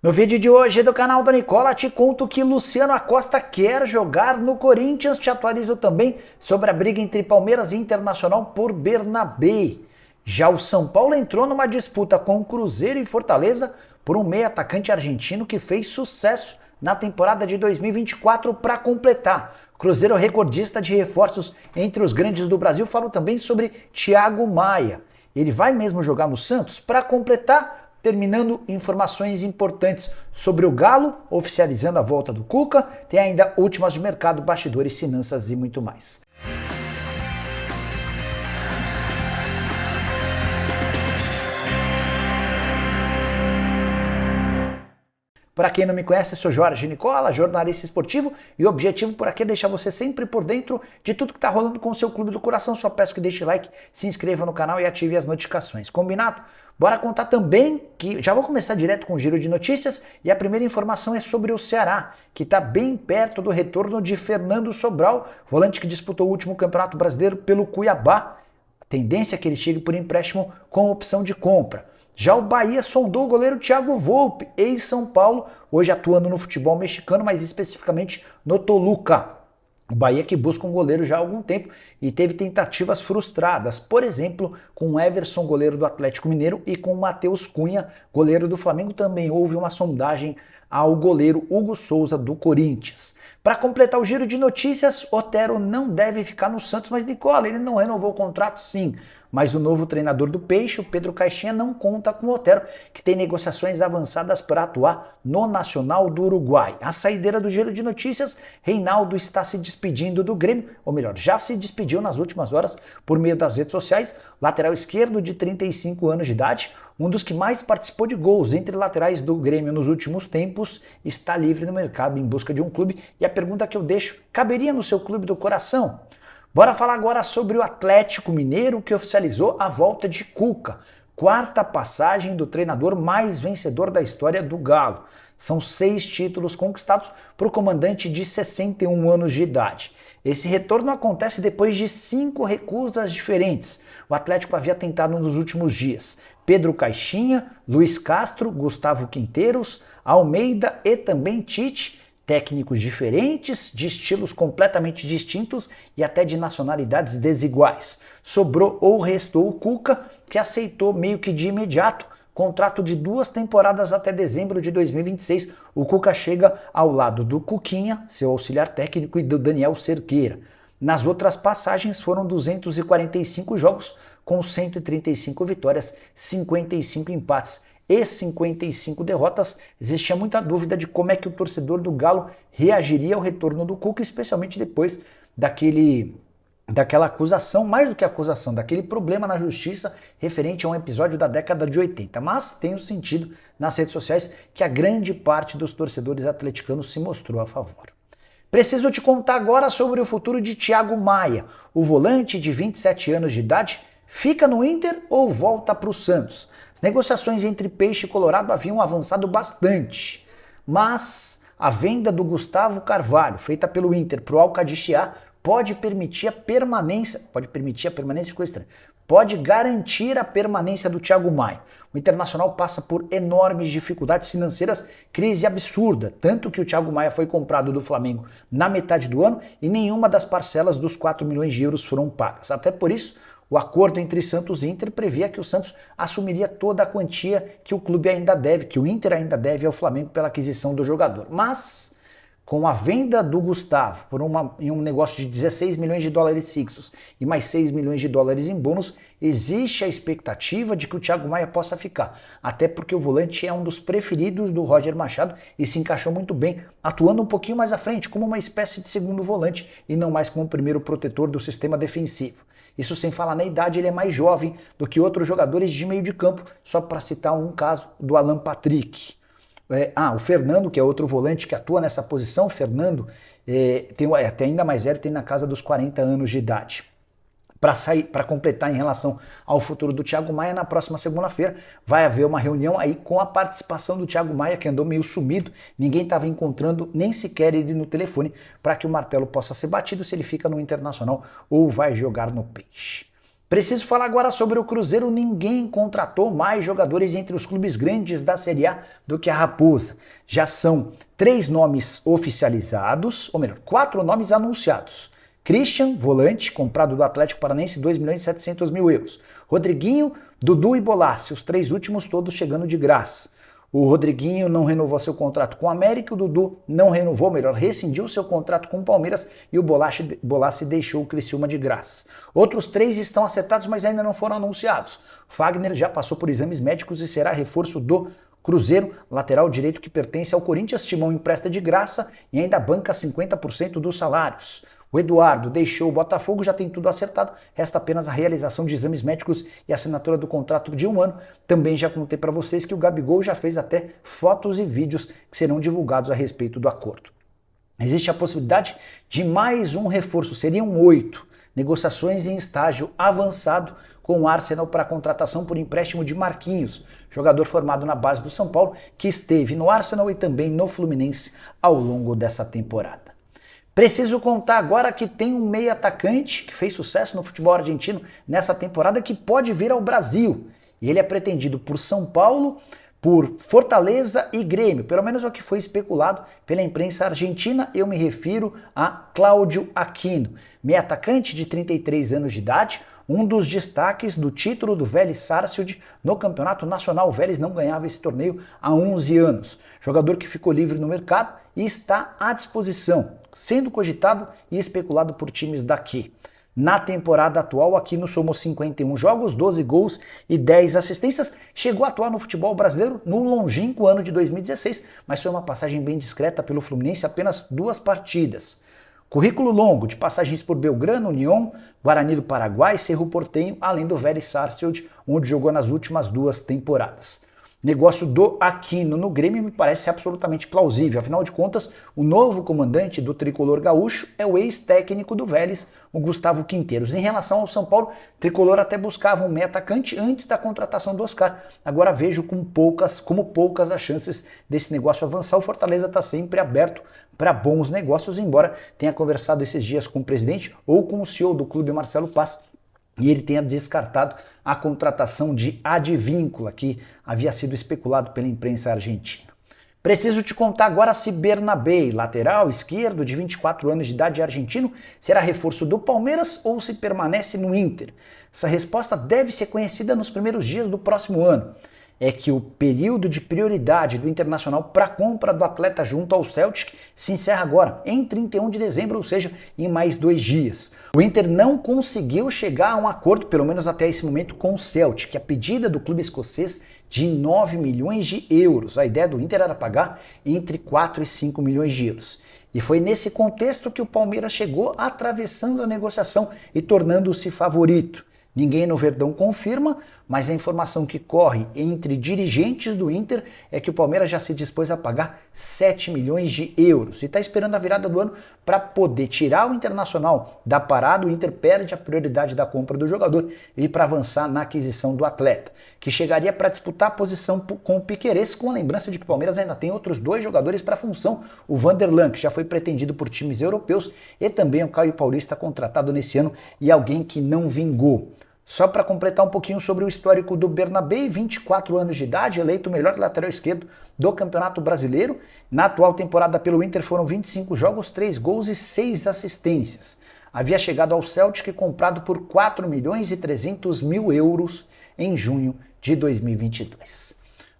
No vídeo de hoje do canal do Nicola te conto que Luciano Acosta quer jogar no Corinthians. Te atualizo também sobre a briga entre Palmeiras e Internacional por Bernabé. Já o São Paulo entrou numa disputa com o Cruzeiro e Fortaleza por um meio atacante argentino que fez sucesso na temporada de 2024 para completar. Cruzeiro recordista de reforços entre os grandes do Brasil. Falo também sobre Thiago Maia. Ele vai mesmo jogar no Santos? Para completar, terminando, informações importantes sobre o Galo, oficializando a volta do Cuca, tem ainda últimas de mercado, bastidores, finanças e muito mais. Para quem não me conhece, sou Jorge Nicola, jornalista esportivo, e o objetivo por aqui é deixar você sempre por dentro de tudo que está rolando com o seu clube do coração. Só peço que deixe like, se inscreva no canal e ative as notificações. Combinado? Bora contar também que já vou começar direto com o giro de notícias e a primeira informação é sobre o Ceará, que está bem perto do retorno de Fernando Sobral, volante que disputou o último Campeonato Brasileiro pelo Cuiabá. A tendência é que ele chegue por empréstimo com opção de compra. Já o Bahia sondou o goleiro Thiago Volpi, ex-São Paulo, hoje atuando no futebol mexicano, mas especificamente no Toluca. O Bahia que busca um goleiro já há algum tempo e teve tentativas frustradas, por exemplo, com o Everson, goleiro do Atlético Mineiro, e com o Matheus Cunha, goleiro do Flamengo. Também houve uma sondagem ao goleiro Hugo Souza, do Corinthians. Para completar o giro de notícias, Otero não deve ficar no Santos, mas Nicola, ele não renovou o contrato sim. Mas o novo treinador do Peixe, o Pedro Caixinha, não conta com o Otero, que tem negociações avançadas para atuar no Nacional do Uruguai. A saideira do giro de notícias, Reinaldo está se despedindo do Grêmio, ou melhor, já se despediu nas últimas horas por meio das redes sociais. Lateral esquerdo de 35 anos de idade, um dos que mais participou de gols entre laterais do Grêmio nos últimos tempos, está livre no mercado em busca de um clube. E a pergunta que eu deixo, caberia no seu clube do coração? Bora falar agora sobre o Atlético Mineiro, que oficializou a volta de Cuca, quarta passagem do treinador mais vencedor da história do Galo. São 6 títulos conquistados para o comandante de 61 anos de idade. Esse retorno acontece depois de 5 recusas diferentes. O Atlético havia tentado nos últimos dias Pedro Caixinha, Luiz Castro, Gustavo Quinteiros, Almeida e também Tite, técnicos diferentes, de estilos completamente distintos e até de nacionalidades desiguais. Sobrou ou restou o Cuca, que aceitou meio que de imediato contrato de 2 temporadas até dezembro de 2026. O Cuca chega ao lado do Cuquinha, seu auxiliar técnico, e do Daniel Cerqueira. Nas outras passagens foram 245 jogos, com 135 vitórias, 55 empates e 55 derrotas. Existia muita dúvida de como é que o torcedor do Galo reagiria ao retorno do Cuca, especialmente depois daquela acusação, mais do que acusação, daquele problema na justiça referente a um episódio da década de 80. Mas tenho sentido nas redes sociais que a grande parte dos torcedores atleticanos se mostrou a favor. Preciso te contar agora sobre o futuro de Thiago Maia. O volante de 27 anos de idade fica no Inter ou volta para o Santos? As negociações entre Peixe e Colorado haviam avançado bastante, mas a venda do Gustavo Carvalho, feita pelo Inter para o Al-Qadisiyah, pode garantir a permanência do Thiago Maia. O Internacional passa por enormes dificuldades financeiras, crise absurda, tanto que o Thiago Maia foi comprado do Flamengo na metade do ano e nenhuma das parcelas dos 4 milhões de euros foram pagas. Até por isso, o acordo entre Santos e Inter previa que o Santos assumiria toda a quantia que o clube ainda deve, que o Inter ainda deve ao Flamengo pela aquisição do jogador. Mas, com a venda do Gustavo em um negócio de 16 milhões de dólares fixos e mais 6 milhões de dólares em bônus, existe a expectativa de que o Thiago Maia possa ficar. Até porque o volante é um dos preferidos do Roger Machado e se encaixou muito bem, atuando um pouquinho mais à frente, como uma espécie de segundo volante e não mais como o primeiro protetor do sistema defensivo. Isso sem falar na idade, ele é mais jovem do que outros jogadores de meio de campo, só para citar um caso do Alan Patrick. O Fernando, que é outro volante que atua nessa posição, o Fernando tem até ainda mais velho, tem na casa dos 40 anos de idade. Para completar em relação ao futuro do Thiago Maia, na próxima segunda-feira vai haver uma reunião aí com a participação do Thiago Maia, que andou meio sumido, ninguém estava encontrando nem sequer ele no telefone, para que o martelo possa ser batido se ele fica no Internacional ou vai jogar no Peixe. Preciso falar agora sobre o Cruzeiro. Ninguém contratou mais jogadores entre os clubes grandes da Série A do que a Raposa. Já são 3 nomes oficializados, ou melhor, 4 nomes anunciados. Christian, volante, comprado do Atlético Paranaense, 2.700.000 euros. Rodriguinho, Dudu e Bolassi, os 3 últimos todos chegando de graça. O Rodriguinho não renovou seu contrato com o América, o Dudu não renovou, melhor, rescindiu seu contrato com o Palmeiras e o Bolassi deixou o Criciúma de graça. Outros 3 estão acertados, mas ainda não foram anunciados. O Fagner já passou por exames médicos e será reforço do Cruzeiro, lateral direito que pertence ao Corinthians. Timão empresta de graça e ainda banca 50% dos salários. O Eduardo deixou o Botafogo, já tem tudo acertado, resta apenas a realização de exames médicos e assinatura do contrato de 1 ano. Também já contei para vocês que o Gabigol já fez até fotos e vídeos que serão divulgados a respeito do acordo. Existe a possibilidade de mais um reforço, seriam 8 negociações em estágio avançado com o Arsenal para a contratação por empréstimo de Marquinhos, jogador formado na base do São Paulo, que esteve no Arsenal e também no Fluminense ao longo dessa temporada. Preciso contar agora que tem um meio atacante que fez sucesso no futebol argentino nessa temporada que pode vir ao Brasil. E ele é pretendido por São Paulo, por Fortaleza e Grêmio, pelo menos é o que foi especulado pela imprensa argentina. Eu me refiro a Cláudio Aquino, meio atacante de 33 anos de idade, um dos destaques do título do Vélez Sarsfield no Campeonato Nacional. O Vélez não ganhava esse torneio há 11 anos. Jogador que ficou livre no mercado e está à disposição, sendo cogitado e especulado por times daqui. Na temporada atual, Aquino somou 51 jogos, 12 gols e 10 assistências. Chegou a atuar no futebol brasileiro no longínquo ano de 2016, mas foi uma passagem bem discreta pelo Fluminense, apenas 2 partidas. Currículo longo, de passagens por Belgrano, Unión, Guarani do Paraguai, Cerro Porteño, além do Vélez Sarsfield, onde jogou nas últimas 2 temporadas. Negócio do Aquino no Grêmio me parece absolutamente plausível. Afinal de contas, o novo comandante do tricolor gaúcho é o ex-técnico do Vélez, o Gustavo Quinteiros. Em relação ao São Paulo, o tricolor até buscava um meio atacante antes da contratação do Oscar. Agora vejo como poucas as chances desse negócio avançar. O Fortaleza está sempre aberto para bons negócios, embora tenha conversado esses dias com o presidente ou com o CEO do clube, Marcelo Paz, e ele tenha descartado a contratação de Advíncula, que havia sido especulado pela imprensa argentina. Preciso te contar agora se Bernabé, lateral esquerdo de 24 anos de idade argentino, será reforço do Palmeiras ou se permanece no Inter. Essa resposta deve ser conhecida nos primeiros dias do próximo ano. É que o período de prioridade do Internacional para a compra do atleta junto ao Celtic se encerra agora, em 31 de dezembro, ou seja, em mais 2 dias. O Inter não conseguiu chegar a um acordo, pelo menos até esse momento, com o Celtic, a pedida do clube escocês de 9 milhões de euros. A ideia do Inter era pagar entre 4 e 5 milhões de euros. E foi nesse contexto que o Palmeiras chegou atravessando a negociação e tornando-se favorito. Ninguém no Verdão confirma, mas a informação que corre entre dirigentes do Inter é que o Palmeiras já se dispôs a pagar 7 milhões de euros e está esperando a virada do ano para poder tirar o Internacional da parada. O Inter perde a prioridade da compra do jogador e para avançar na aquisição do atleta, que chegaria para disputar a posição com o Piquerez, com a lembrança de que o Palmeiras ainda tem outros 2 jogadores para a função, o Vanderlan, que já foi pretendido por times europeus, e também o Caio Paulista, contratado nesse ano, e alguém que não vingou. Só para completar um pouquinho sobre o histórico do Bernabé, 24 anos de idade, eleito o melhor lateral esquerdo do Campeonato Brasileiro. Na atual temporada pelo Inter foram 25 jogos, 3 gols e 6 assistências. Havia chegado ao Celtic comprado por 4 milhões e 300 mil euros em junho de 2022.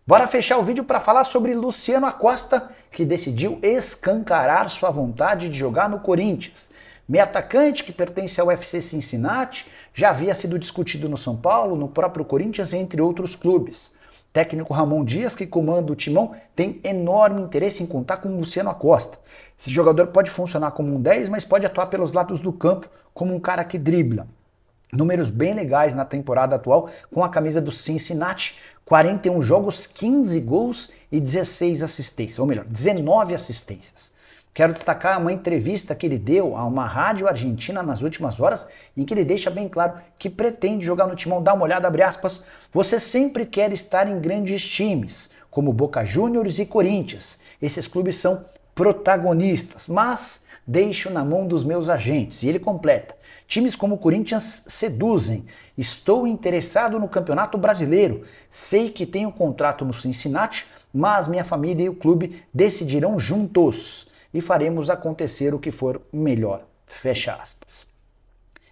Bora fechar o vídeo para falar sobre Luciano Acosta, que decidiu escancarar sua vontade de jogar no Corinthians. Meio atacante que pertence ao FC Cincinnati, já havia sido discutido no São Paulo, no próprio Corinthians, entre outros clubes. O técnico Ramon Dias, que comanda o Timão, tem enorme interesse em contar com o Luciano Acosta. Esse jogador pode funcionar como um 10, mas pode atuar pelos lados do campo como um cara que dribla. Números bem legais na temporada atual com a camisa do Cincinnati, 41 jogos, 15 gols e 16 assistências, ou melhor, 19 assistências. Quero destacar uma entrevista que ele deu a uma rádio argentina nas últimas horas, em que ele deixa bem claro que pretende jogar no Timão. Dá uma olhada, abre aspas, você sempre quer estar em grandes times, como Boca Juniors e Corinthians. Esses clubes são protagonistas, mas deixo na mão dos meus agentes. E ele completa: times como o Corinthians seduzem. Estou interessado no Campeonato Brasileiro. Sei que tenho contrato no Cincinnati, mas minha família e o clube decidirão juntos e faremos acontecer o que for melhor. Fecha aspas.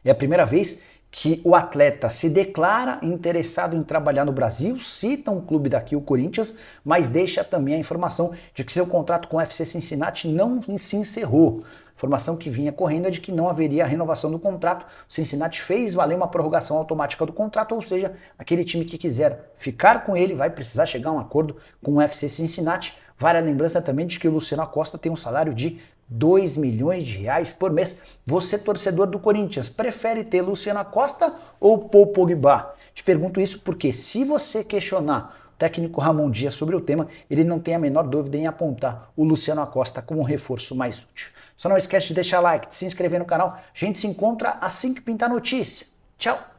É a primeira vez que o atleta se declara interessado em trabalhar no Brasil, cita um clube daqui, o Corinthians, mas deixa também a informação de que seu contrato com o FC Cincinnati não se encerrou. A informação que vinha correndo é de que não haveria renovação do contrato. O Cincinnati fez valer uma prorrogação automática do contrato, ou seja, aquele time que quiser ficar com ele vai precisar chegar a um acordo com o FC Cincinnati. Vale a lembrança também de que o Luciano Acosta tem um salário de 2 milhões de reais por mês. Você, torcedor do Corinthians, prefere ter Luciano Acosta ou Paul Pogba? Te pergunto isso porque se você questionar o técnico Ramon Dias sobre o tema, ele não tem a menor dúvida em apontar o Luciano Acosta como um reforço mais útil. Só não esquece de deixar like, de se inscrever no canal. A gente se encontra assim que pintar notícia. Tchau!